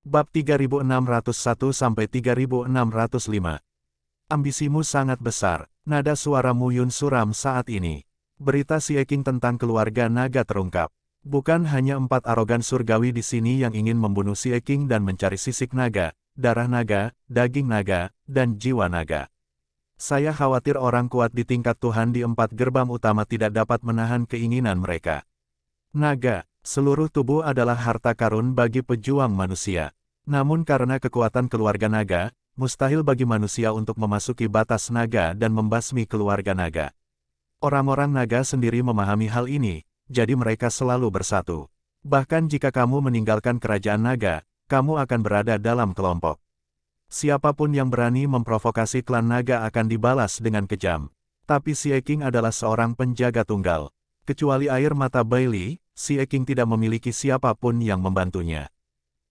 Bab 3601-3605. Ambisimu sangat besar. Nada suara Muyun suram saat ini. Berita Sieking tentang keluarga naga terungkap. Bukan hanya 4 arogan surgawi di sini yang ingin membunuh Sieking dan mencari sisik naga, darah naga, daging naga, dan jiwa naga. Saya khawatir orang kuat di tingkat Tuhan di 4 gerbang utama tidak dapat menahan keinginan mereka. Naga, seluruh tubuh adalah harta karun bagi pejuang manusia. Namun karena kekuatan keluarga naga, mustahil bagi manusia untuk memasuki batas naga dan membasmi keluarga naga. Orang-orang naga sendiri memahami hal ini, jadi mereka selalu bersatu. Bahkan jika kamu meninggalkan kerajaan naga, kamu akan berada dalam kelompok. Siapapun yang berani memprovokasi klan naga akan dibalas dengan kejam. Tapi Sieking adalah seorang penjaga tunggal. Kecuali air mata Bailey, Sieking tidak memiliki siapapun yang membantunya.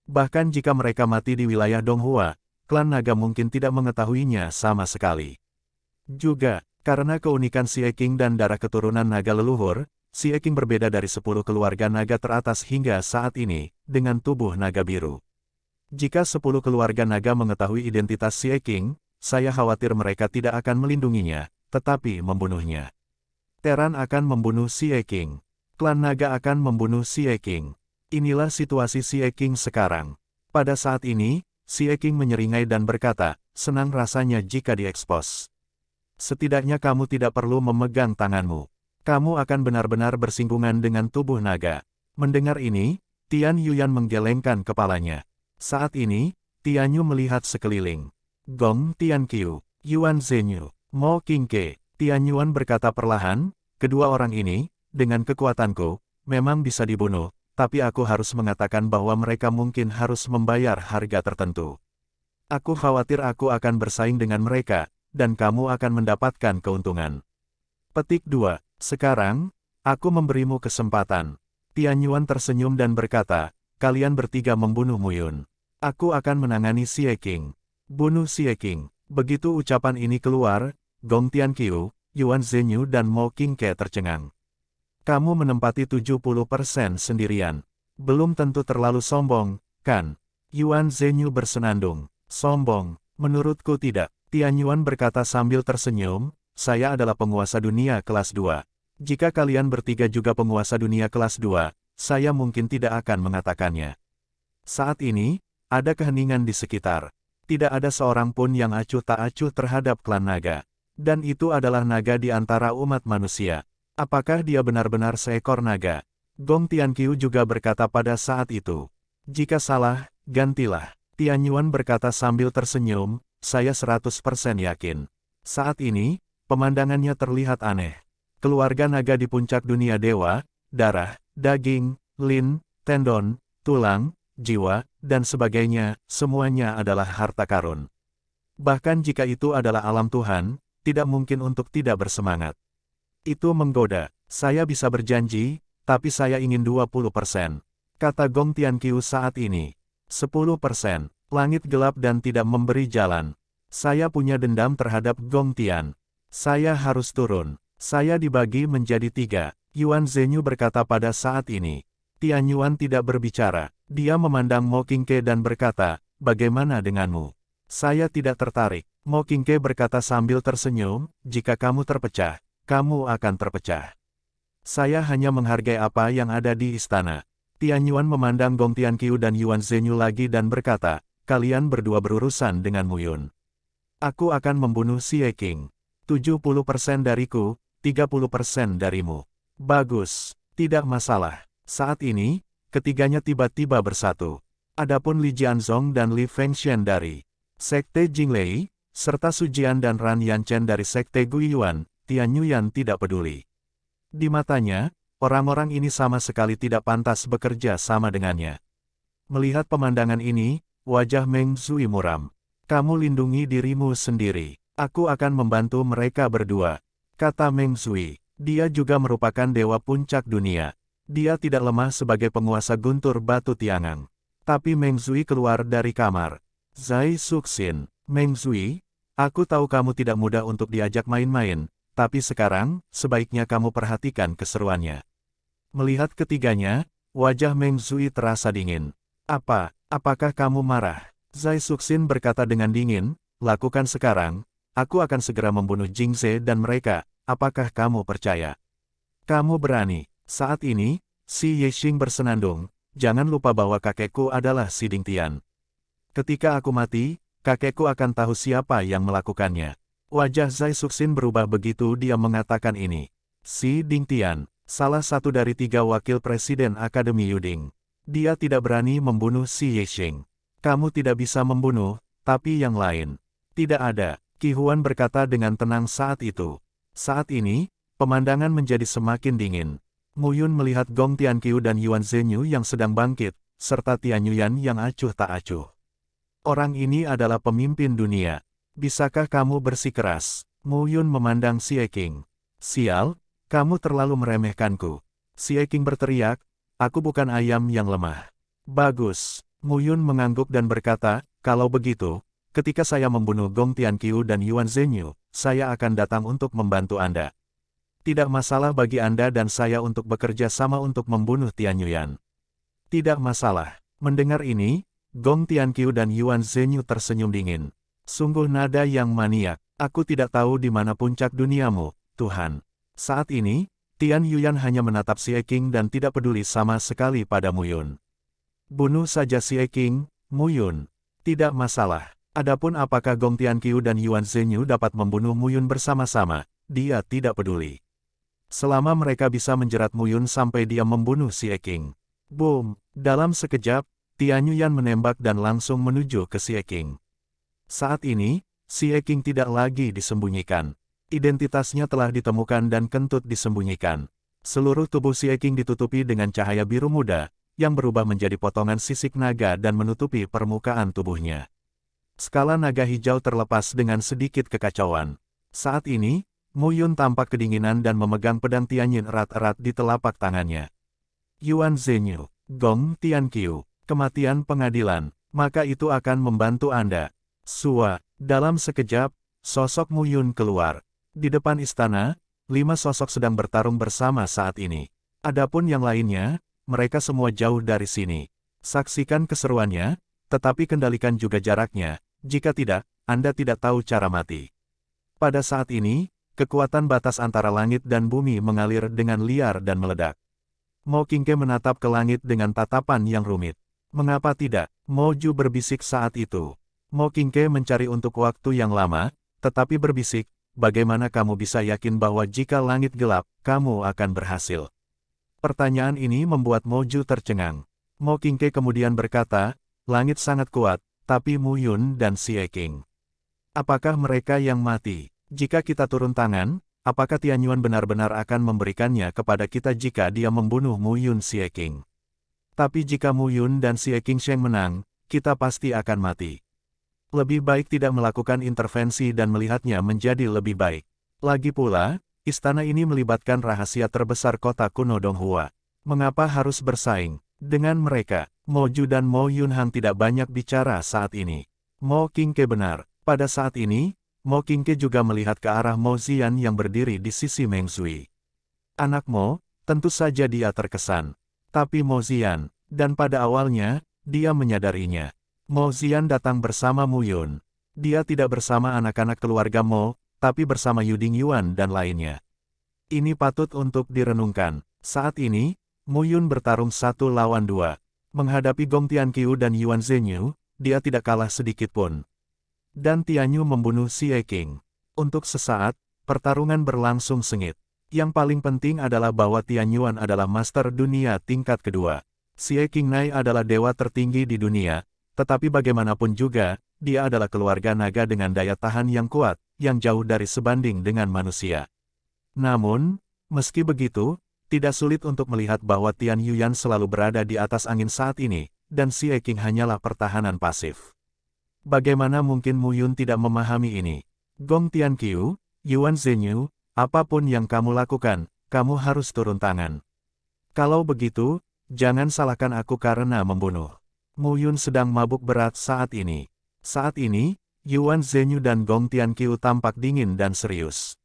Bahkan jika mereka mati di wilayah Donghua, klan naga mungkin tidak mengetahuinya sama sekali. Juga, karena keunikan Sieking dan darah keturunan naga leluhur, Sieking berbeda dari 10 keluarga naga teratas hingga saat ini, dengan tubuh naga biru. Jika 10 keluarga naga mengetahui identitas Sieking, saya khawatir mereka tidak akan melindunginya, tetapi membunuhnya. Teran akan membunuh Sieking. Klan naga akan membunuh Sieking. Inilah situasi Sieking sekarang. Pada saat ini, Sieking menyeringai dan berkata, senang rasanya jika diekspos. Setidaknya kamu tidak perlu memegang tanganmu. Kamu akan benar-benar bersinggungan dengan tubuh naga. Mendengar ini, Tian Yuan menggelengkan kepalanya. Saat ini, Tian Yu melihat sekeliling. Gong Tian Qiu, Yuan Zhenyu, Mo Qingke. Tian Yuan berkata perlahan, kedua orang ini, dengan kekuatanku, memang bisa dibunuh. Tapi aku harus mengatakan bahwa mereka mungkin harus membayar harga tertentu. Aku khawatir aku akan bersaing dengan mereka, dan kamu akan mendapatkan keuntungan. Petik 2. Sekarang, aku memberimu kesempatan. Tian Yuan tersenyum dan berkata, kalian bertiga membunuh Muyun. Aku akan menangani Sieking. Bunuh Sieking. Begitu ucapan ini keluar, Gong Tian Qiu, Yuan Zhenyu dan Mo Qingke tercengang. Kamu menempati 70% sendirian. Belum tentu terlalu sombong, kan? Yuan Zhenyu bersenandung. Sombong? Menurutku tidak. Tian Yuan berkata sambil tersenyum, saya adalah penguasa dunia kelas 2. Jika kalian bertiga juga penguasa dunia kelas 2, saya mungkin tidak akan mengatakannya. Saat ini, ada keheningan di sekitar. Tidak ada seorang pun yang acuh tak acuh terhadap klan naga. Dan itu adalah naga di antara umat manusia. Apakah dia benar-benar seekor naga? Gong Tian Qiu juga berkata pada saat itu. Jika salah, gantilah. Tian Yuan berkata sambil tersenyum, saya 100% yakin. Saat ini, pemandangannya terlihat aneh. Keluarga naga di puncak dunia dewa, darah, daging, lin, tendon, tulang, jiwa, dan sebagainya, semuanya adalah harta karun. Bahkan jika itu adalah alam Tuhan, tidak mungkin untuk tidak bersemangat. Itu menggoda. Saya bisa berjanji, tapi saya ingin 20%. Kata Gong Tian Qiu saat ini. 10%. Langit gelap dan tidak memberi jalan. Saya punya dendam terhadap Gong Tian. Saya harus turun. Saya dibagi menjadi 3. Yuan Zhenyu berkata pada saat ini. Tian Yuan tidak berbicara. Dia memandang Mo Qingke dan berkata, bagaimana denganmu? Saya tidak tertarik. Mo Qingke berkata sambil tersenyum, jika kamu terpecah, kamu akan terpecah. Saya hanya menghargai apa yang ada di istana. Tian Yuan memandang Gong Tian Qiu dan Yuan Zhenyu lagi dan berkata, kalian berdua berurusan dengan Muyun. Aku akan membunuh Sieking. 70% dariku, 30% darimu. Bagus, tidak masalah. Saat ini, ketiganya tiba-tiba bersatu. Adapun Li Jianzong dan Li Fengxian dari Sekte Jinglei, serta Su Jian dan Ran Yanchen dari Sekte Guiyuan, Tian Yuan tidak peduli. Di matanya, orang-orang ini sama sekali tidak pantas bekerja sama dengannya. Melihat pemandangan ini, wajah Meng Zui muram. Kamu lindungi dirimu sendiri. Aku akan membantu mereka berdua. Kata Meng Zui. Dia juga merupakan dewa puncak dunia. Dia tidak lemah sebagai penguasa guntur batu Tiangang. Tapi Meng Zui keluar dari kamar. Zai Suxin. Meng Zui, aku tahu kamu tidak mudah untuk diajak main-main. Tapi sekarang, sebaiknya kamu perhatikan keseruannya. Melihat ketiganya, wajah Meng Zui terasa dingin. Apa? Apakah kamu marah? Zai Suxin berkata dengan dingin, lakukan sekarang, aku akan segera membunuh Jingze dan mereka, apakah kamu percaya? Kamu berani. Saat ini, si Yexing bersenandung, jangan lupa bahwa kakekku adalah si Dingtian. Ketika aku mati, kakekku akan tahu siapa yang melakukannya. Wajah Zai Suxin berubah begitu dia mengatakan ini. Si Dingtian, salah satu dari 3 wakil presiden Akademi Yuding. Dia tidak berani membunuh si Yexing. Kamu tidak bisa membunuh, tapi yang lain. Tidak ada, Qi Huan berkata dengan tenang saat itu. Saat ini, pemandangan menjadi semakin dingin. Mu Yun melihat Gong Tianqiu dan Yuan Zhenyu yang sedang bangkit, serta Tian Yuyan yang acuh tak acuh. Orang ini adalah pemimpin dunia. Bisakah kamu bersikeras? Mu Yun memandang Xie Qing. Sial, kamu terlalu meremehkanku. Xie Qing berteriak, aku bukan ayam yang lemah. Bagus. Mu Yun mengangguk dan berkata, kalau begitu, ketika saya membunuh Gong Tianqiu dan Yuan Zhenyu, saya akan datang untuk membantu Anda. Tidak masalah bagi Anda dan saya untuk bekerja sama untuk membunuh Tian Yuyan. Tidak masalah. Mendengar ini, Gong Tianqiu dan Yuan Zhenyu tersenyum dingin. Sungguh nada yang maniak. Aku tidak tahu di mana puncak duniamu, Tuhan. Saat ini, Tian Yuyan hanya menatap Xie Qing dan tidak peduli sama sekali pada Mu Yun. Bunuh saja Xie Qing, Mu Yun. Tidak masalah. Adapun apakah Gong Tianqiu dan Yuan Zhenyu dapat membunuh Mu Yun bersama-sama, dia tidak peduli. Selama mereka bisa menjerat Mu Yun sampai dia membunuh Xie Qing. Boom! Dalam sekejap, Tian Yuyan menembak dan langsung menuju ke Xie Qing. Saat ini, Xie Qing tidak lagi disembunyikan. Identitasnya telah ditemukan dan kentut disembunyikan. Seluruh tubuh Xie Qing ditutupi dengan cahaya biru muda, yang berubah menjadi potongan sisik naga dan menutupi permukaan tubuhnya. Skala naga hijau terlepas dengan sedikit kekacauan. Saat ini, Mu Yun tampak kedinginan dan memegang pedang Tianyin erat-erat di telapak tangannya. Yuan Zhenyu, Gong Tianqiu, kematian pengadilan, maka itu akan membantu Anda. Sua, dalam sekejap, sosok Mu Yun keluar. Di depan istana, 5 sosok sedang bertarung bersama saat ini. Adapun yang lainnya, mereka semua jauh dari sini. Saksikan keseruannya, tetapi kendalikan juga jaraknya, jika tidak, Anda tidak tahu cara mati. Pada saat ini, kekuatan batas antara langit dan bumi mengalir dengan liar dan meledak. Mo Qingke menatap ke langit dengan tatapan yang rumit. Mengapa tidak? Mo Ju berbisik saat itu. Mo Qingke mencari untuk waktu yang lama, tetapi berbisik, bagaimana kamu bisa yakin bahwa jika langit gelap, kamu akan berhasil? Pertanyaan ini membuat Mo Ju tercengang. Mo Qingke kemudian berkata, langit sangat kuat, tapi Mu Yun dan Xie Qing. Apakah mereka yang mati? Jika kita turun tangan, apakah Tian Yuan benar-benar akan memberikannya kepada kita jika dia membunuh Mu Yun Xie Qing? Tapi jika Mu Yun dan Xie Qing Sheng menang, kita pasti akan mati. Lebih baik tidak melakukan intervensi dan melihatnya menjadi lebih baik. Lagi pula, istana ini melibatkan rahasia terbesar kota kuno Donghua. Mengapa harus bersaing dengan mereka? Mo Ju dan Mo Yunhang tidak banyak bicara saat ini. Mo Qingke benar. Pada saat ini, Mo Qingke juga melihat ke arah Mo Ziyan yang berdiri di sisi Meng Sui. Anak Mo, tentu saja dia terkesan. Tapi Mo Ziyan, dan pada awalnya, dia menyadarinya. Mo Ziyan datang bersama Mu Yun. Dia tidak bersama anak-anak keluarga Mo, tapi bersama Yuding Yuan dan lainnya. Ini patut untuk direnungkan. Saat ini, Mu Yun bertarung 1 lawan 2. Menghadapi Gong Tianqiu dan Yuan Zhenyu, dia tidak kalah sedikit pun. Dan Tian Yu membunuh Xie Qing. Untuk sesaat, pertarungan berlangsung sengit. Yang paling penting adalah bahwa Tian Yuan adalah master dunia tingkat kedua. Xie Qing Nai adalah dewa tertinggi di dunia, tetapi bagaimanapun juga, dia adalah keluarga naga dengan daya tahan yang kuat, yang jauh dari sebanding dengan manusia. Namun, meski begitu, tidak sulit untuk melihat bahwa Tian Yuyan selalu berada di atas angin saat ini, dan Xie Qing hanyalah pertahanan pasif. Bagaimana mungkin Mu Yun tidak memahami ini? Gong Tianqiu, Yuan Zhenyu, apapun yang kamu lakukan, kamu harus turun tangan. Kalau begitu, jangan salahkan aku karena membunuh. Mu Yun sedang mabuk berat saat ini. Saat ini, Yuan Zhenyu dan Gong Tianqiu tampak dingin dan serius.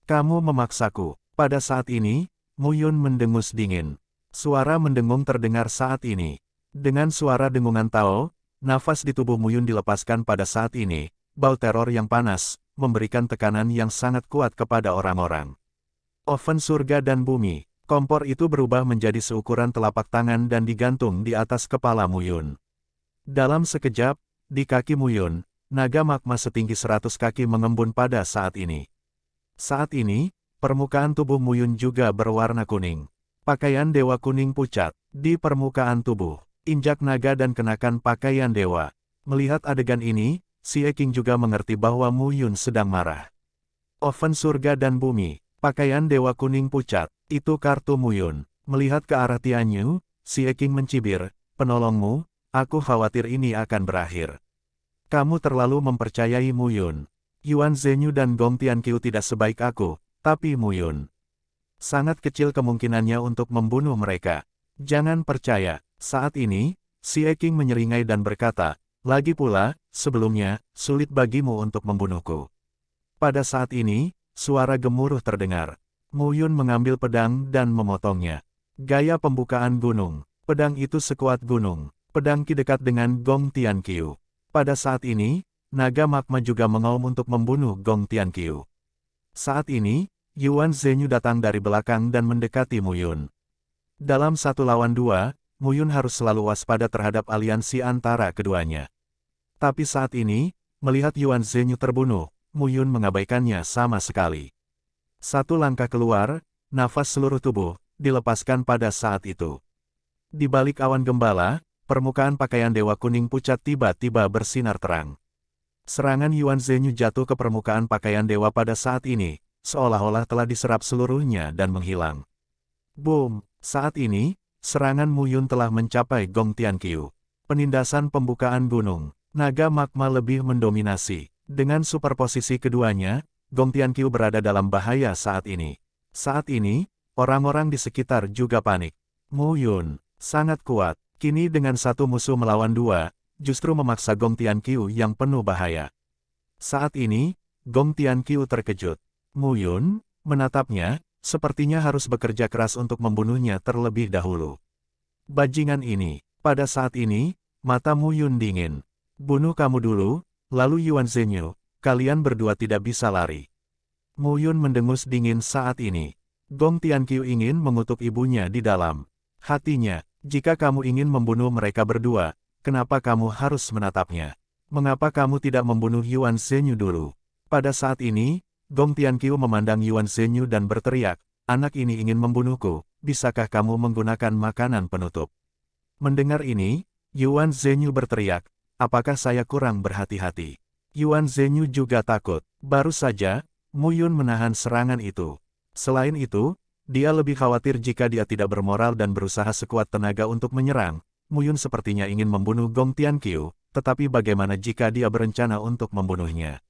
Kamu memaksaku. Pada saat ini, Mu Yun mendengus dingin. Suara mendengung terdengar saat ini. Dengan suara dengungan Tao, nafas di tubuh Mu Yun dilepaskan pada saat ini, bau teror yang panas, memberikan tekanan yang sangat kuat kepada orang-orang. Oven surga dan bumi, kompor itu berubah menjadi seukuran telapak tangan dan digantung di atas kepala Mu Yun. Dalam sekejap, di kaki Mu Yun, naga magma setinggi 100 kaki mengembun pada saat ini. Saat ini, permukaan tubuh Mu Yun juga berwarna kuning. Pakaian dewa kuning pucat, di permukaan tubuh, injak naga dan kenakan pakaian dewa. Melihat adegan ini, Xie Qing juga mengerti bahwa Mu Yun sedang marah. Oven surga dan bumi, pakaian dewa kuning pucat, itu kartu Mu Yun. Melihat ke arah Tianyu, Xie Qing mencibir, penolongmu, aku khawatir ini akan berakhir. Kamu terlalu mempercayai Mu Yun. Yuan Zhenyu dan Gong Tianqiu tidak sebaik aku, tapi Mu Yun. Sangat kecil kemungkinannya untuk membunuh mereka. Jangan percaya. Saat ini, Xie Qing menyeringai dan berkata, lagi pula, sebelumnya, sulit bagimu untuk membunuhku. Pada saat ini, suara gemuruh terdengar. Mu Yun mengambil pedang dan memotongnya. Gaya pembukaan gunung. Pedang itu sekuat gunung. Pedang Qi dekat dengan Gong Tianqiu. Pada saat ini, naga magma juga mengaum untuk membunuh Gong Tianqiu. Saat ini, Yuan Zhenyu datang dari belakang dan mendekati Mu Yun. Dalam 1 lawan 2, Mu Yun harus selalu waspada terhadap aliansi antara keduanya. Tapi saat ini, melihat Yuan Zhenyu terbunuh, Mu Yun mengabaikannya sama sekali. 1 langkah keluar, nafas seluruh tubuh, dilepaskan pada saat itu. Di balik awan gembala, permukaan pakaian dewa kuning pucat tiba-tiba bersinar terang. Serangan Yuan Zhenyu jatuh ke permukaan pakaian dewa pada saat ini, seolah-olah telah diserap seluruhnya dan menghilang. Boom! Saat ini, serangan Mu Yun telah mencapai Gong Tianqiu. Penindasan pembukaan gunung. Naga magma lebih mendominasi. Dengan superposisi keduanya, Gong Tianqiu berada dalam bahaya saat ini. Saat ini, orang-orang di sekitar juga panik. Mu Yun, sangat kuat. Kini dengan 1 musuh melawan 2, justru memaksa Gong Tianqiu yang penuh bahaya. Saat ini, Gong Tianqiu terkejut. Mu Yun, menatapnya, sepertinya harus bekerja keras untuk membunuhnya terlebih dahulu. Bajingan ini, pada saat ini, mata Mu Yun dingin. Bunuh kamu dulu, lalu Yuan Zhenyu, kalian berdua tidak bisa lari. Mu Yun mendengus dingin saat ini. Gong Tianqiu ingin mengutuk ibunya di dalam hatinya. Jika kamu ingin membunuh mereka berdua, kenapa kamu harus menatapnya? Mengapa kamu tidak membunuh Yuan Zhenyu dulu? Pada saat ini, Gong Tianqiu memandang Yuan Zhenyu dan berteriak, anak ini ingin membunuhku, bisakah kamu menggunakan makanan penutup? Mendengar ini, Yuan Zhenyu berteriak, apakah saya kurang berhati-hati? Yuan Zhenyu juga takut. Baru saja, Mu Yun menahan serangan itu. Selain itu, dia lebih khawatir jika dia tidak bermoral dan berusaha sekuat tenaga untuk menyerang. Mu Yun sepertinya ingin membunuh Gong Tianqiu, tetapi bagaimana jika dia berencana untuk membunuhnya?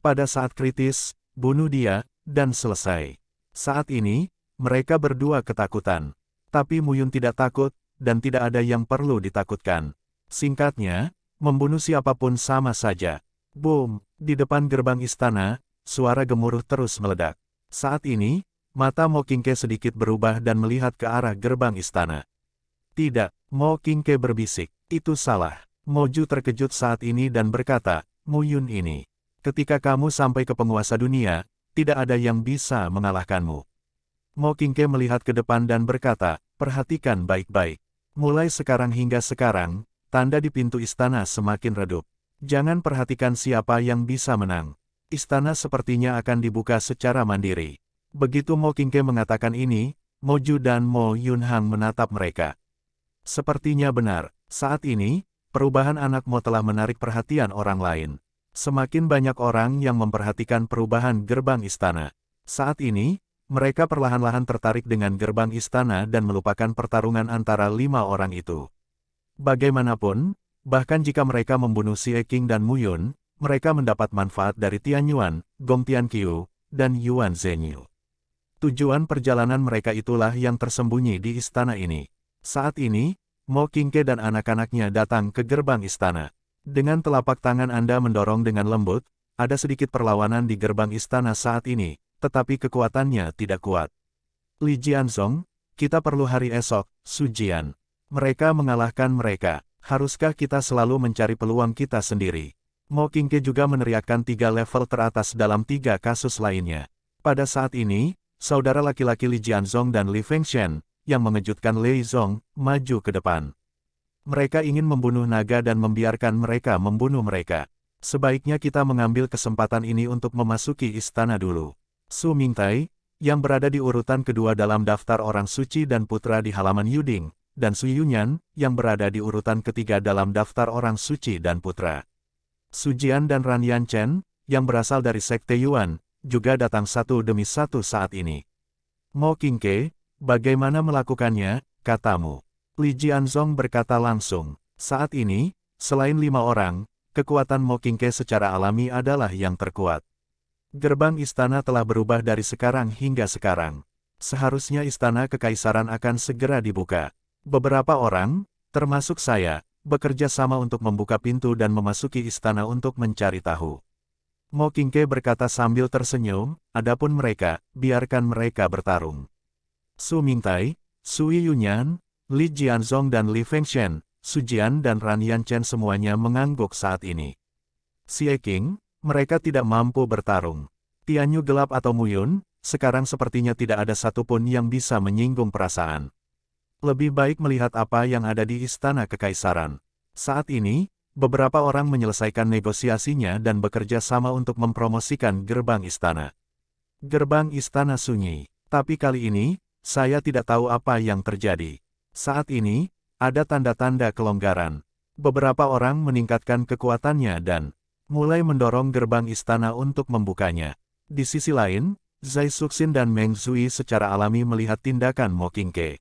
Pada saat kritis, bunuh dia, dan selesai. Saat ini, mereka berdua ketakutan. Tapi Mu Yun tidak takut, dan tidak ada yang perlu ditakutkan. Singkatnya, membunuh siapapun sama saja. Boom! Di depan gerbang istana, suara gemuruh terus meledak. Saat ini, mata Mo Qingque sedikit berubah dan melihat ke arah gerbang istana. Tidak, Mo Qingque berbisik, itu salah. Mo Ju terkejut saat ini dan berkata, Mu Yun ini. Ketika kamu sampai ke penguasa dunia, tidak ada yang bisa mengalahkanmu. Mo Qingque melihat ke depan dan berkata, perhatikan baik-baik. Mulai sekarang hingga sekarang, tanda di pintu istana semakin redup. Jangan perhatikan siapa yang bisa menang. Istana sepertinya akan dibuka secara mandiri. Begitu Mo Qingque mengatakan ini, Mo Ju dan Mo Yunhang menatap mereka. Sepertinya benar, saat ini, perubahan anak Mo telah menarik perhatian orang lain. Semakin banyak orang yang memperhatikan perubahan gerbang istana. Saat ini, mereka perlahan-lahan tertarik dengan gerbang istana dan melupakan pertarungan antara 5 orang itu. Bagaimanapun, bahkan jika mereka membunuh Xie Qing dan Mu Yun, mereka mendapat manfaat dari Tianyuan, Gong Tianqiu, dan Yuan Zhenyu. Tujuan perjalanan mereka itulah yang tersembunyi di istana ini. Saat ini, Mo Qingque dan anak-anaknya datang ke gerbang istana. Dengan telapak tangan Anda mendorong dengan lembut, ada sedikit perlawanan di gerbang istana saat ini, tetapi kekuatannya tidak kuat. Li Jianzong, kita perlu hari esok, Su Jian. Mereka mengalahkan mereka. Haruskah kita selalu mencari peluang kita sendiri? Mo Qingque juga meneriakkan 3 level teratas dalam 3 kasus lainnya. Pada saat ini, saudara laki-laki Li Jianzong dan Li Fengshen, yang mengejutkan Lei Zong, maju ke depan. Mereka ingin membunuh naga dan membiarkan mereka membunuh mereka. Sebaiknya kita mengambil kesempatan ini untuk memasuki istana dulu. Su Mingtai, yang berada di urutan kedua dalam daftar orang suci dan putra di halaman Yuding, dan Su Yunyan, yang berada di urutan ketiga dalam daftar orang suci dan putra. Su Jian dan Ran Yanchen, yang berasal dari Sekte Yuan, juga datang satu demi satu saat ini. Mo Qingque, bagaimana melakukannya, katamu? Li Jianzong berkata langsung. Saat ini, selain 5 orang, kekuatan Mo Qingque secara alami adalah yang terkuat. Gerbang istana telah berubah dari sekarang hingga sekarang. Seharusnya istana kekaisaran akan segera dibuka. Beberapa orang, termasuk saya, bekerja sama untuk membuka pintu dan memasuki istana untuk mencari tahu. Mo Qingque berkata sambil tersenyum, adapun mereka, biarkan mereka bertarung. Su Mingtai, Su Yunyan, Li Jianzong dan Li Fengshen, Su Jian dan Ran Yanchen semuanya mengangguk saat ini. Xie Qing, mereka tidak mampu bertarung. Tianyu gelap atau Muyun, sekarang sepertinya tidak ada satupun yang bisa menyinggung perasaan. Lebih baik melihat apa yang ada di istana kekaisaran. Saat ini, beberapa orang menyelesaikan negosiasinya dan bekerja sama untuk mempromosikan gerbang istana. Gerbang istana sunyi. Tapi kali ini, saya tidak tahu apa yang terjadi. Saat ini, ada tanda-tanda kelonggaran. Beberapa orang meningkatkan kekuatannya dan mulai mendorong gerbang istana untuk membukanya. Di sisi lain, Zai Suxin dan Meng Zui secara alami melihat tindakan Mo Qingque.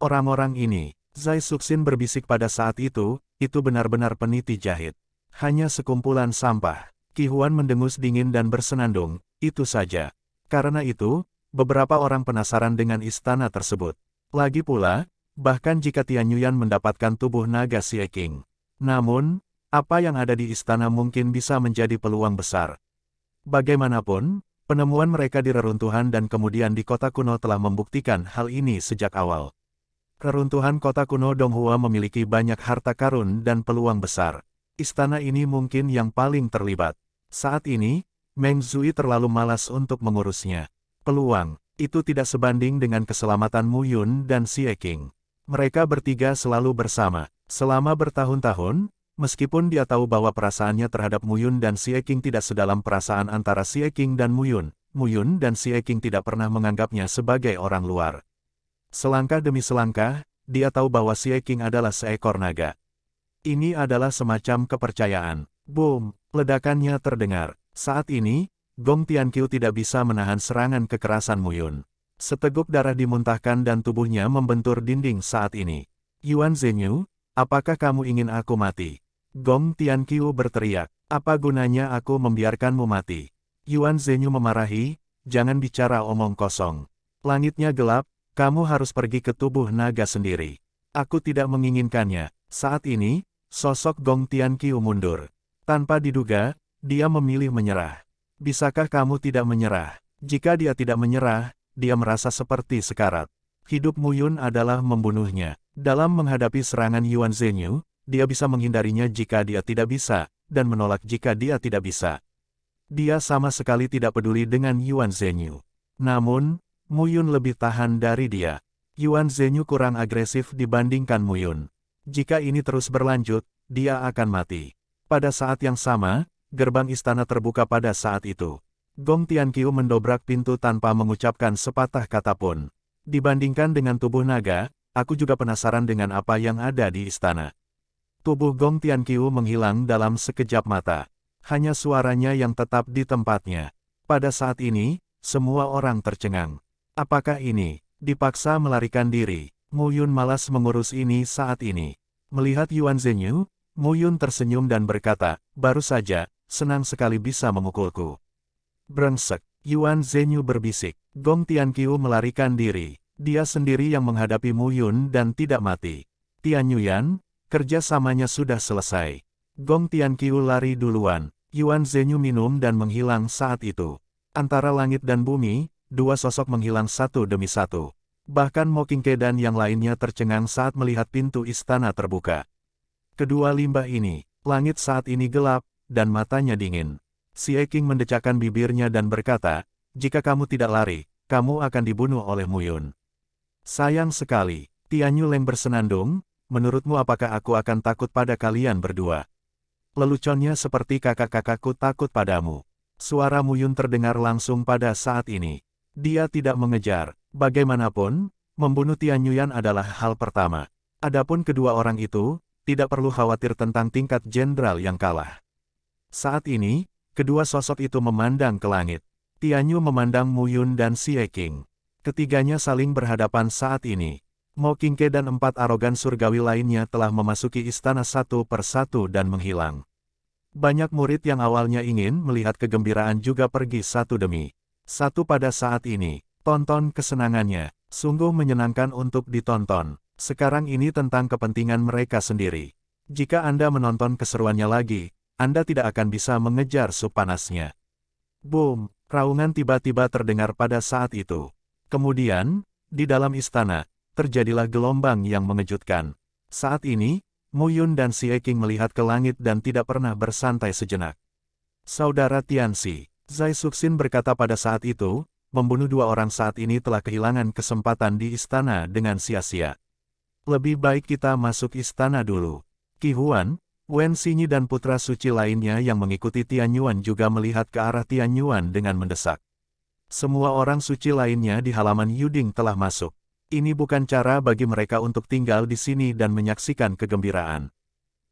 Orang-orang ini, Zai Suxin berbisik pada saat itu benar-benar peniti jahit. Hanya sekumpulan sampah. Qi Huan mendengus dingin dan bersenandung, itu saja. Karena itu, beberapa orang penasaran dengan istana tersebut. Lagi pula, bahkan jika Tianyuan mendapatkan tubuh naga Xie Qing. Namun, apa yang ada di istana mungkin bisa menjadi peluang besar. Bagaimanapun, penemuan mereka di reruntuhan dan kemudian di kota kuno telah membuktikan hal ini sejak awal. Reruntuhan kota kuno Donghua memiliki banyak harta karun dan peluang besar. Istana ini mungkin yang paling terlibat. Saat ini, Meng Zui terlalu malas untuk mengurusnya. Peluang itu tidak sebanding dengan keselamatan Mu Yun dan Xie Qing. Mereka bertiga selalu bersama, selama bertahun-tahun, meskipun dia tahu bahwa perasaannya terhadap Mu Yun dan Xie Qing tidak sedalam perasaan antara Xie Qing dan Mu Yun dan Xie Qing tidak pernah menganggapnya sebagai orang luar. Selangkah demi selangkah, dia tahu bahwa Xie Qing adalah seekor naga. Ini adalah semacam kepercayaan. Boom, ledakannya terdengar. Saat ini, Gong Tianqiu tidak bisa menahan serangan kekerasan Mu Yun. Seteguk darah dimuntahkan dan tubuhnya membentur dinding saat ini. Yuan Zhenyu, apakah kamu ingin aku mati? Gong Tianqiu berteriak, apa gunanya aku membiarkanmu mati? Yuan Zhenyu memarahi, jangan bicara omong kosong. Langitnya gelap, kamu harus pergi ke tubuh naga sendiri. Aku tidak menginginkannya. Saat ini, sosok Gong Tianqiu mundur. Tanpa diduga, dia memilih menyerah. Bisakah kamu tidak menyerah? Jika dia tidak menyerah, dia merasa seperti sekarat. Hidup Mu Yun adalah membunuhnya. Dalam menghadapi serangan Yuan Zhenyu, dia bisa menghindarinya jika dia tidak bisa, dan menolak jika dia tidak bisa. Dia sama sekali tidak peduli dengan Yuan Zhenyu. Namun, Mu Yun lebih tahan dari dia. Yuan Zhenyu kurang agresif dibandingkan Mu Yun. Jika ini terus berlanjut, dia akan mati. Pada saat yang sama, gerbang istana terbuka pada saat itu. Gong Tianqiu mendobrak pintu tanpa mengucapkan sepatah kata pun. Dibandingkan dengan tubuh naga, aku juga penasaran dengan apa yang ada di istana. Tubuh Gong Tianqiu menghilang dalam sekejap mata. Hanya suaranya yang tetap di tempatnya. Pada saat ini, semua orang tercengang. Apakah ini dipaksa melarikan diri? Mu Yun malas mengurus ini saat ini. Melihat Yuan Zhenyu, Mu Yun tersenyum dan berkata, baru saja, senang sekali bisa memukulku. Brengsek, Yuan Zhenyu berbisik. Gong Tianqiu melarikan diri. Dia sendiri yang menghadapi Mu Yun dan tidak mati. Tianyuan, kerjasamanya sudah selesai. Gong Tianqiu lari duluan. Yuan Zhenyu minum dan menghilang saat itu. Antara langit dan bumi, dua sosok menghilang satu demi satu. Bahkan Mo Qingque dan yang lainnya tercengang saat melihat pintu istana terbuka. Kedua limbah ini, langit saat ini gelap, dan matanya dingin. Xie Qing mendecakkan bibirnya dan berkata, jika kamu tidak lari, kamu akan dibunuh oleh Mu Yun. Sayang sekali, Tian Yuleng bersenandung, menurutmu apakah aku akan takut pada kalian berdua? Leluconnya seperti kakak-kakakku takut padamu. Suara Mu Yun terdengar langsung pada saat ini. Dia tidak mengejar. Bagaimanapun, membunuh Tian Yuan adalah hal pertama. Adapun kedua orang itu, tidak perlu khawatir tentang tingkat jenderal yang kalah. Saat ini, kedua sosok itu memandang ke langit. Tian Yu memandang Mu Yun dan Xie Qing. Ketiganya saling berhadapan saat ini. Mo Qingque dan 4 arogan surgawi lainnya telah memasuki istana satu persatu dan menghilang. Banyak murid yang awalnya ingin melihat kegembiraan juga pergi satu demi satu pada saat ini. Tonton kesenangannya, sungguh menyenangkan untuk ditonton. Sekarang ini tentang kepentingan mereka sendiri. Jika Anda menonton keseruannya lagi, Anda tidak akan bisa mengejar sup panasnya. Boom! Raungan tiba-tiba terdengar pada saat itu. Kemudian, di dalam istana, terjadilah gelombang yang mengejutkan. Saat ini, Mu Yun dan Xie Qing melihat ke langit dan tidak pernah bersantai sejenak. Saudara Tianxi, Zai Suxin berkata pada saat itu, membunuh 2 orang saat ini telah kehilangan kesempatan di istana dengan sia-sia. Lebih baik kita masuk istana dulu. Qi Huan, Wen Xinyi dan putra suci lainnya yang mengikuti Tian Yuan juga melihat ke arah Tian Yuan dengan mendesak. Semua orang suci lainnya di halaman Yuding telah masuk. Ini bukan cara bagi mereka untuk tinggal di sini dan menyaksikan kegembiraan.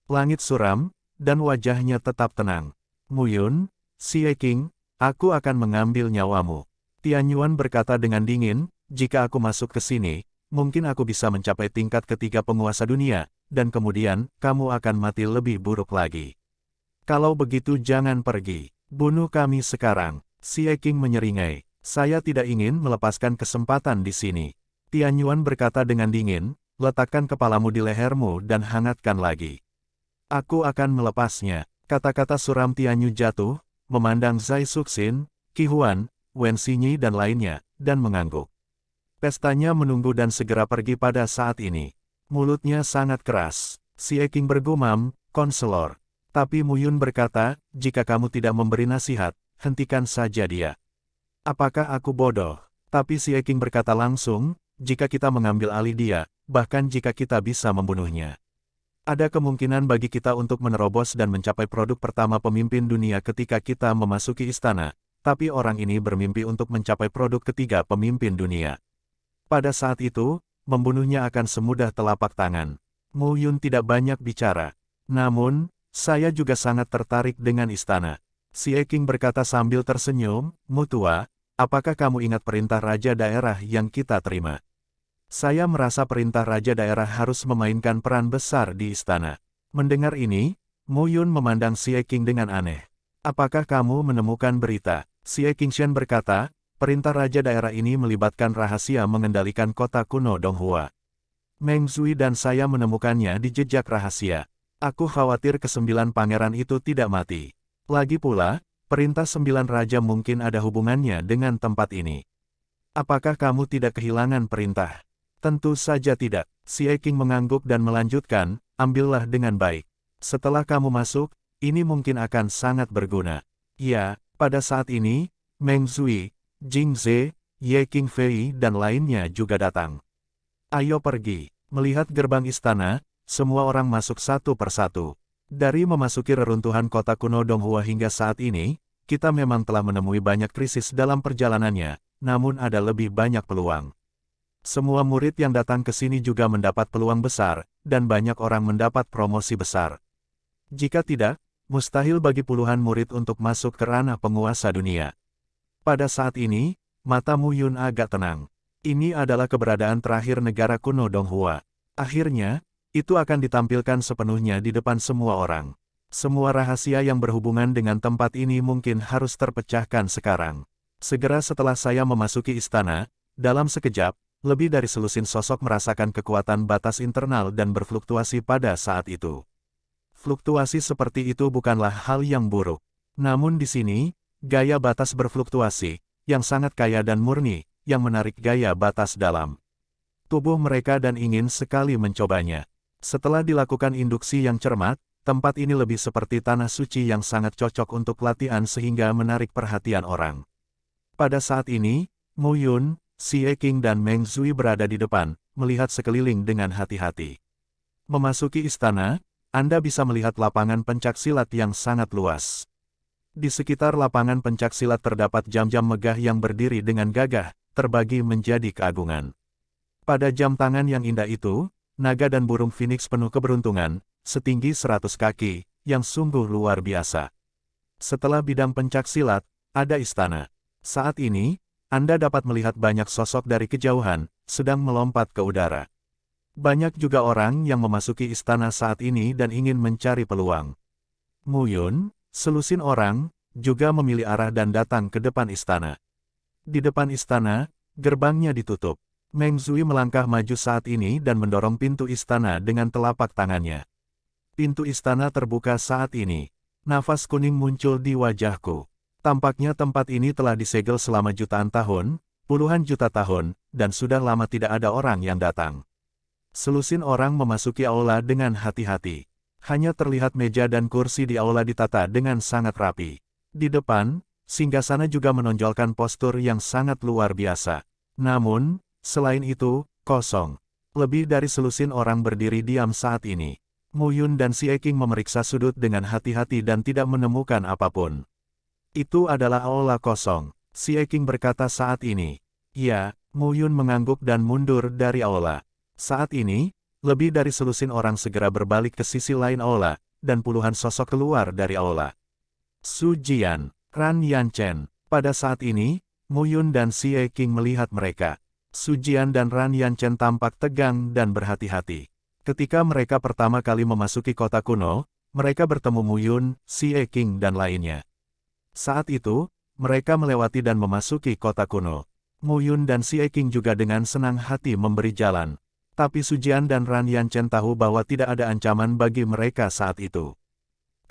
Langit suram, dan wajahnya tetap tenang. Mu Yun, Xie Qing, aku akan mengambil nyawamu. Tian Yuan berkata dengan dingin, jika aku masuk ke sini, mungkin aku bisa mencapai tingkat ketiga penguasa dunia, dan kemudian, kamu akan mati lebih buruk lagi. Kalau begitu jangan pergi, bunuh kami sekarang. Xie Qing menyeringai, saya tidak ingin melepaskan kesempatan di sini. Tian Yuan berkata dengan dingin, letakkan kepalamu di lehermu dan hangatkan lagi. Aku akan melepasnya. Kata-kata suram Tian Yu jatuh, memandang Zai Suxin, Qi Huan, Wen Xinyi dan lainnya, dan mengangguk. Pestanya menunggu dan segera pergi pada saat ini. Mulutnya sangat keras. Xie Qing bergumam, konselor. Tapi Mu Yun berkata, jika kamu tidak memberi nasihat, hentikan saja dia. Apakah aku bodoh? Tapi Xie Qing berkata langsung, jika kita mengambil alih dia, bahkan jika kita bisa membunuhnya. Ada kemungkinan bagi kita untuk menerobos dan mencapai produk pertama pemimpin dunia ketika kita memasuki istana, tapi orang ini bermimpi untuk mencapai produk ketiga pemimpin dunia. Pada saat itu, membunuhnya akan semudah telapak tangan. Mu Yun tidak banyak bicara. Namun, saya juga sangat tertarik dengan istana. Xie Qing berkata sambil tersenyum, Mu tua, apakah kamu ingat perintah raja daerah yang kita terima? Saya merasa perintah raja daerah harus memainkan peran besar di istana. Mendengar ini, Mu Yun memandang Xie Qing dengan aneh. Apakah kamu menemukan berita? Xie Qingshan berkata, perintah raja daerah ini melibatkan rahasia mengendalikan kota kuno Donghua. Meng Zui dan saya menemukannya di jejak rahasia. Aku khawatir ke-9 pangeran itu tidak mati. Lagi pula, perintah 9 raja mungkin ada hubungannya dengan tempat ini. Apakah kamu tidak kehilangan perintah? Tentu saja tidak. Xie Qing mengangguk dan melanjutkan, ambillah dengan baik. Setelah kamu masuk, ini mungkin akan sangat berguna. Ya, pada saat ini, Meng Zui, Jing Ze, Ye Qingfei dan lainnya juga datang. Ayo pergi. Melihat gerbang istana, semua orang masuk satu persatu. Dari memasuki reruntuhan kota kuno Donghua hingga saat ini, kita memang telah menemui banyak krisis dalam perjalanannya, namun ada lebih banyak peluang. Semua murid yang datang ke sini juga mendapat peluang besar, dan banyak orang mendapat promosi besar. Jika tidak, mustahil bagi puluhan murid untuk masuk ke ranah penguasa dunia. Pada saat ini, mata Mu Yun agak tenang. Ini adalah keberadaan terakhir negara kuno Donghua. Akhirnya, itu akan ditampilkan sepenuhnya di depan semua orang. Semua rahasia yang berhubungan dengan tempat ini mungkin harus terpecahkan sekarang. Segera setelah saya memasuki istana, dalam sekejap, lebih dari selusin sosok merasakan kekuatan batas internal dan berfluktuasi pada saat itu. Fluktuasi seperti itu bukanlah hal yang buruk. Namun di sini, gaya batas berfluktuasi, yang sangat kaya dan murni, yang menarik gaya batas dalam. tubuh mereka dan ingin sekali mencobanya. Setelah dilakukan induksi yang cermat, tempat ini lebih seperti tanah suci yang sangat cocok untuk latihan sehingga menarik perhatian orang. Pada saat ini, Mu Yun, Xie Qing dan Meng Zui berada di depan, melihat sekeliling dengan hati-hati. Memasuki istana, Anda bisa melihat lapangan pencaksilat yang sangat luas. Di sekitar lapangan pencaksilat terdapat jam-jam megah yang berdiri dengan gagah, terbagi menjadi keagungan. Pada jam tangan yang indah itu, naga dan burung phoenix penuh keberuntungan, setinggi 100 kaki, yang sungguh luar biasa. Setelah bidang pencaksilat, ada istana. Saat ini, Anda dapat melihat banyak sosok dari kejauhan, sedang melompat ke udara. Banyak juga orang yang memasuki istana saat ini dan ingin mencari peluang. Mu Yun, selusin orang, juga memilih arah dan datang ke depan istana. Di depan istana, gerbangnya ditutup. Meng Zui melangkah maju saat ini dan mendorong pintu istana dengan telapak tangannya. Pintu istana terbuka saat ini. Nafas kuning muncul di wajahku. Tampaknya tempat ini telah disegel selama jutaan tahun, puluhan juta tahun, dan sudah lama tidak ada orang yang datang. Selusin orang memasuki aula dengan hati-hati. Hanya terlihat meja dan kursi di aula ditata dengan sangat rapi. Di depan, singgasana juga menonjolkan postur yang sangat luar biasa. Namun, selain itu, kosong. Lebih dari selusin orang berdiri diam saat ini. Mu Yun dan Xie Qing memeriksa sudut dengan hati-hati dan tidak menemukan apapun. Itu adalah aula kosong, Xie Qing berkata saat ini. Ya, Mu Yun mengangguk dan mundur dari aula. Saat ini, lebih dari selusin orang segera berbalik ke sisi lain aula, dan puluhan sosok keluar dari aula. Su Jian, Ran Yanchen. Pada saat ini, Mu Yun dan Xie Qing melihat mereka. Su Jian dan Ran Yanchen tampak tegang dan berhati-hati. Ketika mereka pertama kali memasuki kota kuno, mereka bertemu Mu Yun, Xie Qing dan lainnya. Saat itu, mereka melewati dan memasuki kota kuno. Mu Yun dan Xie Qing juga dengan senang hati memberi jalan. Tapi Su Jian dan Ran Yanchen tahu bahwa tidak ada ancaman bagi mereka saat itu.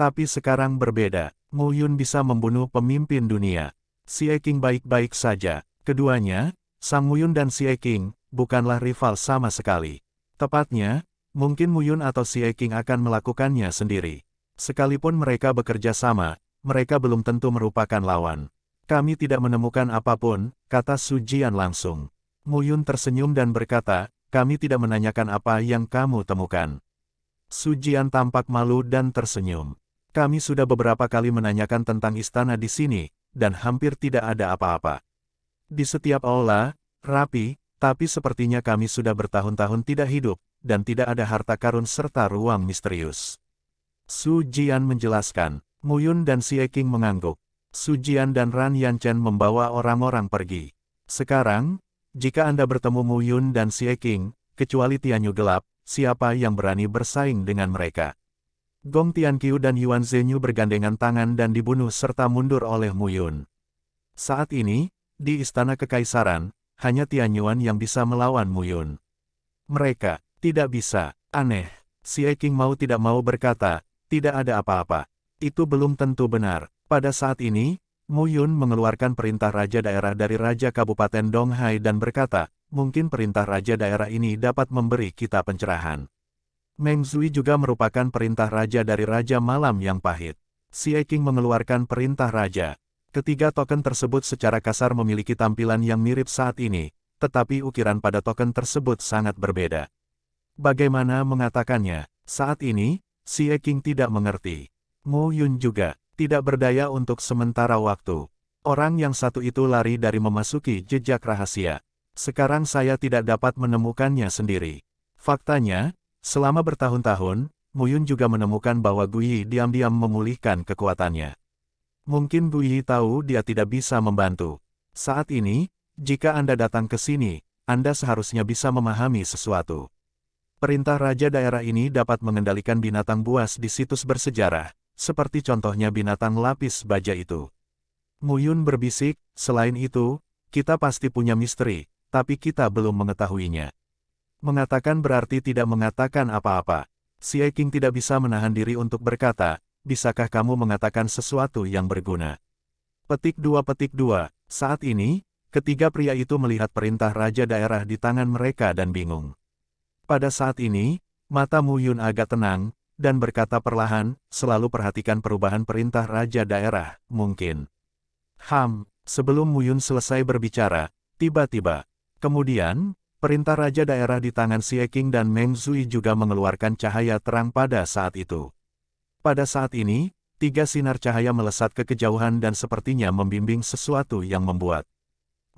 Tapi sekarang berbeda, Mu Yun bisa membunuh pemimpin dunia. Xie Qing baik-baik saja. Keduanya, Sang Mu Yun dan Xie Qing, bukanlah rival sama sekali. Tepatnya, mungkin Mu Yun atau Xie Qing akan melakukannya sendiri. Sekalipun mereka bekerja sama, mereka belum tentu merupakan lawan. Kami tidak menemukan apapun, kata Su Jian langsung. Mu Yun tersenyum dan berkata, kami tidak menanyakan apa yang kamu temukan. Su Jian tampak malu dan tersenyum. Kami sudah beberapa kali menanyakan tentang istana di sini, dan hampir tidak ada apa-apa. Di setiap aula, rapi, tapi sepertinya kami sudah bertahun-tahun tidak hidup, dan tidak ada harta karun serta ruang misterius. Su Jian menjelaskan. Mu Yun dan Xie Qing mengangguk. Su Jian dan Ran Yanchen membawa orang-orang pergi. Sekarang, jika Anda bertemu Mu Yun dan Xie Qing, kecuali Tianyu gelap, siapa yang berani bersaing dengan mereka? Gong Tianqiu dan Yuan Zhenyu bergandengan tangan dan dibunuh serta mundur oleh Mu Yun. Saat ini, di Istana Kekaisaran, hanya Tianyuan yang bisa melawan Mu Yun. Mereka tidak bisa. Aneh. Xie Qing mau tidak mau berkata, tidak ada apa-apa. Itu belum tentu benar. Pada saat ini, Mu Yun mengeluarkan perintah raja daerah dari Raja Kabupaten Donghai dan berkata, mungkin perintah raja daerah ini dapat memberi kita pencerahan. Meng Zui juga merupakan perintah raja dari Raja Malam yang pahit. Xie Qing mengeluarkan perintah raja. Ketiga token tersebut secara kasar memiliki tampilan yang mirip saat ini, tetapi ukiran pada token tersebut sangat berbeda. Bagaimana mengatakannya? Saat ini, Xie Qing tidak mengerti. Mu Yun juga tidak berdaya untuk sementara waktu. Orang yang satu itu lari dari memasuki jejak rahasia. Sekarang saya tidak dapat menemukannya sendiri. Faktanya, selama bertahun-tahun, Mu Yun juga menemukan bahwa Guyi diam-diam memulihkan kekuatannya. Mungkin Guyi tahu dia tidak bisa membantu. Saat ini, jika Anda datang ke sini, Anda seharusnya bisa memahami sesuatu. Perintah raja daerah ini dapat mengendalikan binatang buas di situs bersejarah, seperti contohnya binatang lapis baja itu. Mu Yun berbisik, selain itu, kita pasti punya misteri, tapi kita belum mengetahuinya. Mengatakan berarti tidak mengatakan apa-apa. Xie Qing tidak bisa menahan diri untuk berkata, bisakah kamu mengatakan sesuatu yang berguna? Petik 2. Saat ini, ketiga pria itu melihat perintah raja daerah di tangan mereka dan bingung. Pada saat ini, mata Mu Yun agak tenang, dan berkata perlahan, selalu perhatikan perubahan perintah raja daerah, mungkin. Sebelum Mu Yun selesai berbicara, tiba-tiba. Kemudian, perintah raja daerah di tangan Xie Qing dan Meng Zui juga mengeluarkan cahaya terang pada saat itu. Pada saat ini, 3 sinar cahaya melesat ke kejauhan dan sepertinya membimbing sesuatu yang membuat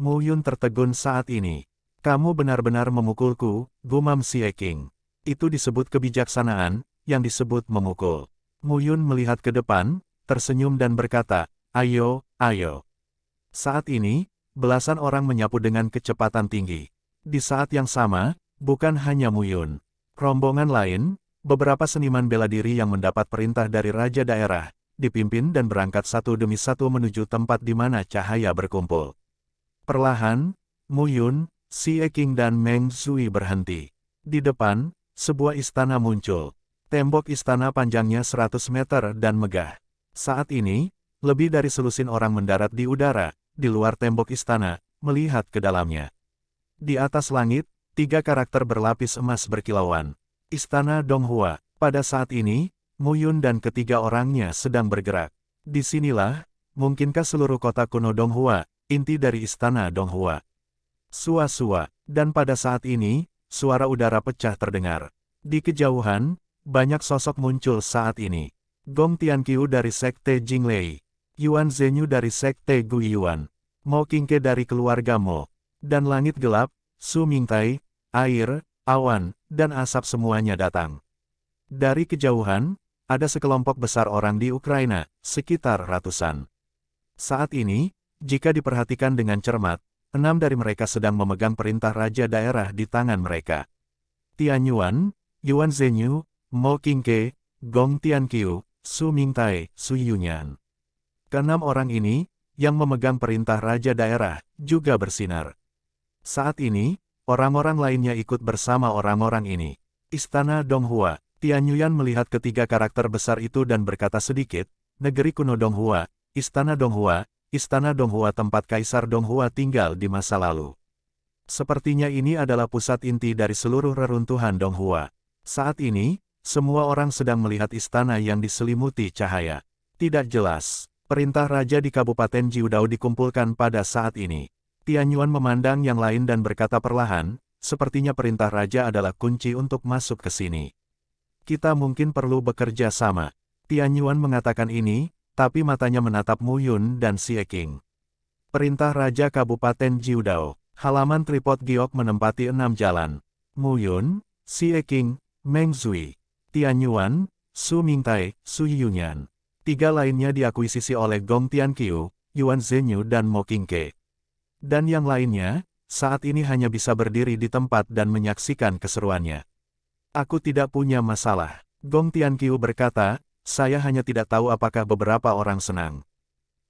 Mu Yun tertegun saat ini. Kamu benar-benar memukulku, gumam Xie Qing. Itu disebut kebijaksanaan, yang disebut memukul. Mu Yun melihat ke depan, tersenyum dan berkata, ayo, ayo. Saat ini, belasan orang menyapu dengan kecepatan tinggi. Di saat yang sama, bukan hanya Mu Yun. Rombongan lain, beberapa seniman bela diri yang mendapat perintah dari raja daerah, dipimpin dan berangkat satu demi satu menuju tempat di mana cahaya berkumpul. Perlahan, Mu Yun, Xie Qing dan Meng Zui berhenti. Di depan, sebuah istana muncul. Tembok istana panjangnya 100 meter dan megah. Saat ini, lebih dari selusin orang mendarat di udara, di luar tembok istana, melihat ke dalamnya. Di atas langit, 3 karakter berlapis emas berkilauan. Istana Donghua. Pada saat ini, Mu Yun dan ketiga orangnya sedang bergerak. Disinilah, mungkinkah seluruh kota kuno Donghua, inti dari istana Donghua. Sua-sua, dan pada saat ini, suara udara pecah terdengar. Di kejauhan, banyak sosok muncul saat ini. Gong Tianqiu dari Sekte Jinglei, Yuan Zhenyu dari Sekte Guiyuan, Mo Qingke dari keluarga Mo, dan langit gelap, Su Mingtai, air, awan, dan asap semuanya datang. Dari kejauhan, ada sekelompok besar orang di Ukraina, sekitar ratusan. Saat ini, jika diperhatikan dengan cermat, 6 dari mereka sedang memegang perintah raja daerah di tangan mereka. Tian Yuan, Yuan Zhenyu, Mo Qingke, Gong Tianqiu, Su Mingtai, Su Yunyan. Keenam orang ini, yang memegang perintah raja daerah, juga bersinar. Saat ini, orang-orang lainnya ikut bersama orang-orang ini. Istana Donghua. Tian Yuan melihat ketiga karakter besar itu dan berkata sedikit, negeri kuno Donghua, Istana Donghua tempat Kaisar Donghua tinggal di masa lalu. Sepertinya ini adalah pusat inti dari seluruh reruntuhan Donghua. Saat ini, semua orang sedang melihat istana yang diselimuti cahaya. Tidak jelas, perintah raja di Kabupaten Jiudao dikumpulkan pada saat ini. Tian Yuan memandang yang lain dan berkata perlahan, sepertinya perintah raja adalah kunci untuk masuk ke sini. Kita mungkin perlu bekerja sama. Tian Yuan mengatakan ini, tapi matanya menatap Mu Yun dan Xie Qing. Perintah Raja Kabupaten Jiudao. Halaman tripod giok menempati 6 jalan. Mu Yun, Xie Qing, Meng Zui, Tian Yuan, Su Mingtai, Su Yunyan. 3 lainnya diakuisisi oleh Gong Tianqiu, Yuan Zhenyu dan Mo Qingke. Dan yang lainnya, saat ini hanya bisa berdiri di tempat dan menyaksikan keseruannya. Aku tidak punya masalah. Gong Tianqiu berkata, saya hanya tidak tahu apakah beberapa orang senang.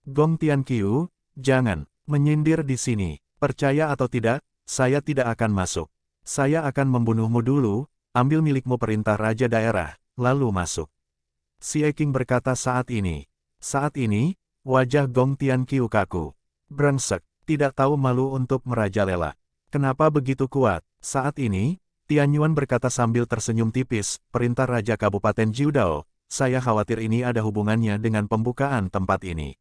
Gong Tianqiu, jangan menyindir di sini. Percaya atau tidak, saya tidak akan masuk. Saya akan membunuhmu dulu, ambil milikmu perintah raja daerah, lalu masuk. Xie Qing berkata saat ini. Saat ini, wajah Gong Tianqiu kaku. Brengsek, tidak tahu malu untuk merajalela. Kenapa begitu kuat? Saat ini, Tian Yuan berkata sambil tersenyum tipis, perintah Raja Kabupaten Jiudao, saya khawatir ini ada hubungannya dengan pembukaan tempat ini.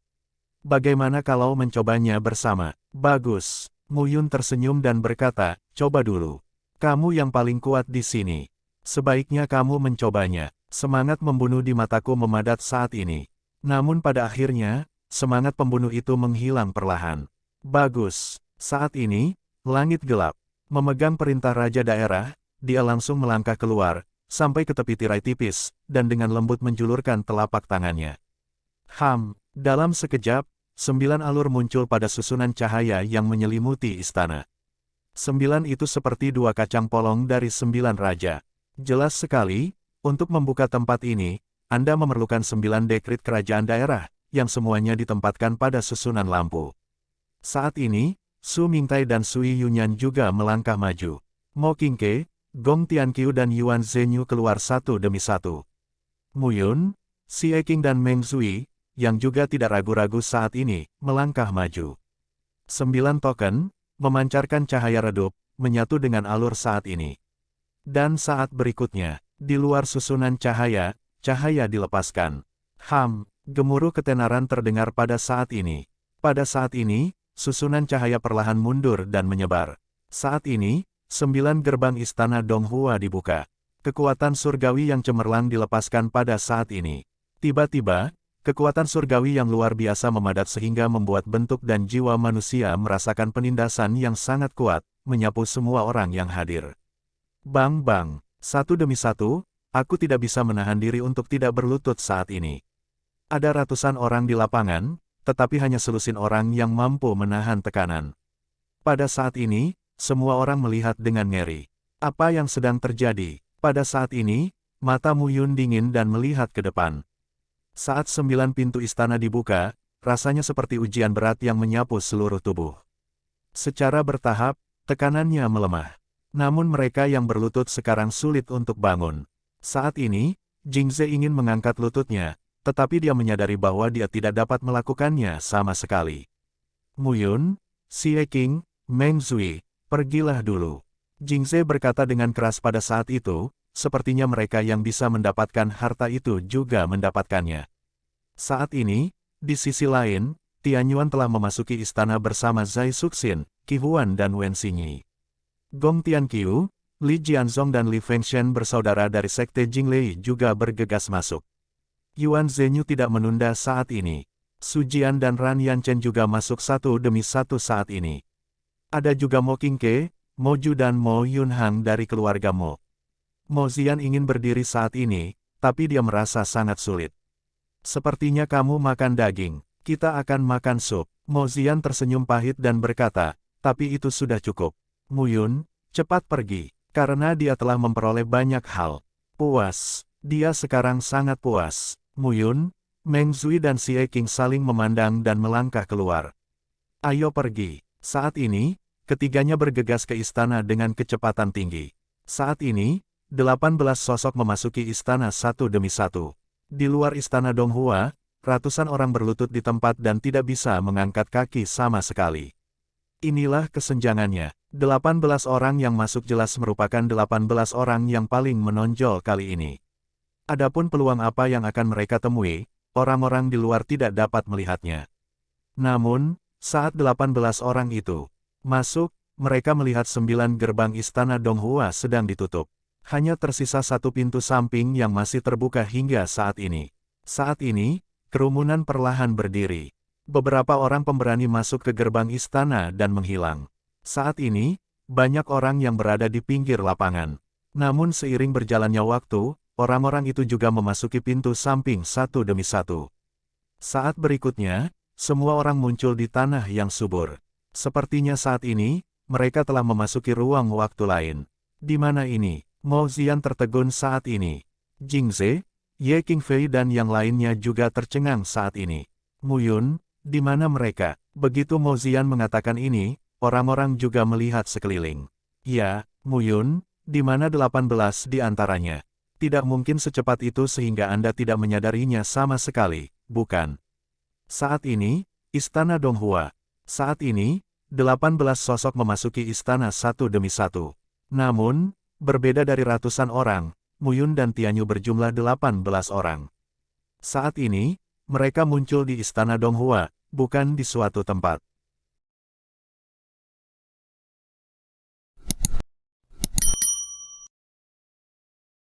Bagaimana kalau mencobanya bersama? Bagus. Mu Yun tersenyum dan berkata, coba dulu. Kamu yang paling kuat di sini. Sebaiknya kamu mencobanya. Semangat membunuh di mataku memadat saat ini. Namun pada akhirnya, semangat pembunuh itu menghilang perlahan. Bagus. Saat ini, langit gelap. Memegang perintah raja daerah, dia langsung melangkah keluar, sampai ke tepi tirai tipis, dan dengan lembut menjulurkan telapak tangannya. Dalam sekejap, 9 alur muncul pada susunan cahaya yang menyelimuti istana. 9 itu seperti 2 kacang polong dari 9 raja. Jelas sekali, untuk membuka tempat ini, Anda memerlukan 9 dekrit kerajaan daerah, yang semuanya ditempatkan pada susunan lampu. Saat ini, Su Mingtai dan Su Yunyan juga melangkah maju. Mo Qingke, Gong Tianqiu dan Yuan Zhenyu keluar satu demi satu. Mu Yun, Xie Qing dan Meng Zui, yang juga tidak ragu-ragu saat ini, melangkah maju. 9 token, memancarkan cahaya redup, menyatu dengan alur saat ini. Dan saat berikutnya, di luar susunan cahaya, cahaya dilepaskan. Gemuruh ketenaran terdengar pada saat ini. Pada saat ini, susunan cahaya perlahan mundur dan menyebar. Saat ini, 9 gerbang istana Donghua dibuka. Kekuatan surgawi yang cemerlang dilepaskan pada saat ini. Tiba-tiba, kekuatan surgawi yang luar biasa memadat sehingga membuat bentuk dan jiwa manusia merasakan penindasan yang sangat kuat, menyapu semua orang yang hadir. Bang-bang, satu demi satu, aku tidak bisa menahan diri untuk tidak berlutut saat ini. Ada ratusan orang di lapangan, tetapi hanya selusin orang yang mampu menahan tekanan. Pada saat ini, semua orang melihat dengan ngeri. Apa yang sedang terjadi? Pada saat ini, mata Mu Yun dingin dan melihat ke depan. Saat 9 pintu istana dibuka, rasanya seperti ujian berat yang menyapu seluruh tubuh. Secara bertahap, tekanannya melemah. Namun mereka yang berlutut sekarang sulit untuk bangun. Saat ini, Jingze ingin mengangkat lututnya, tetapi dia menyadari bahwa dia tidak dapat melakukannya sama sekali. Mu Yun, Xie Qing, Meng Zui, pergilah dulu. Jingze berkata dengan keras pada saat itu, sepertinya mereka yang bisa mendapatkan harta itu juga mendapatkannya. Saat ini, di sisi lain, Tianyuan telah memasuki istana bersama Zhai Suxin, Qi Huan dan Wen Xingyi. Gong Tianqiu, Li Jianzong dan Li Fengshen bersaudara dari sekte Jinglei juga bergegas masuk. Yuan Zhenyu tidak menunda saat ini. Su Jian dan Ran Yanchen juga masuk satu demi satu saat ini. Ada juga Mo Qingke, Mo Ju dan Mo Yunhang dari keluarga Mo. Mo Zian ingin berdiri saat ini, tapi dia merasa sangat sulit. Sepertinya kamu makan daging, kita akan makan sup. Mo Zian tersenyum pahit dan berkata, tapi itu sudah cukup. Mu Yun, cepat pergi, karena dia telah memperoleh banyak hal. Puas, dia sekarang sangat puas. Mu Yun, Meng Zui dan Xie Qing saling memandang dan melangkah keluar. Ayo pergi. Saat ini, ketiganya bergegas ke istana dengan kecepatan tinggi. Saat ini, 18 sosok memasuki istana satu demi satu. Di luar istana Donghua, ratusan orang berlutut di tempat dan tidak bisa mengangkat kaki sama sekali. Inilah kesenjangannya. 18 orang yang masuk jelas merupakan 18 orang yang paling menonjol kali ini. Adapun peluang apa yang akan mereka temui, orang-orang di luar tidak dapat melihatnya. Namun, saat 18 orang itu masuk, mereka melihat 9 gerbang istana Donghua sedang ditutup. Hanya tersisa satu pintu samping yang masih terbuka hingga saat ini. Saat ini, kerumunan perlahan berdiri. Beberapa orang pemberani masuk ke gerbang istana dan menghilang. Saat ini, banyak orang yang berada di pinggir lapangan. Namun seiring berjalannya waktu, orang-orang itu juga memasuki pintu samping satu demi satu. Saat berikutnya, semua orang muncul di tanah yang subur. Sepertinya saat ini, mereka telah memasuki ruang waktu lain. Di mana ini? Mo Zian tertegun saat ini. Jingze, Ye Qingfei dan yang lainnya juga tercengang saat ini. Mu Yun, di mana mereka? Begitu Mo Zian mengatakan ini, orang-orang juga melihat sekeliling. Ya, Mu Yun, di mana 18 di antaranya? Tidak mungkin secepat itu sehingga Anda tidak menyadarinya sama sekali, bukan? Saat ini, Istana Donghua. Saat ini, 18 sosok memasuki istana satu demi satu. Namun, berbeda dari ratusan orang, Mu Yun dan Tianyu berjumlah 18 orang. Saat ini, mereka muncul di istana Donghua, bukan di suatu tempat.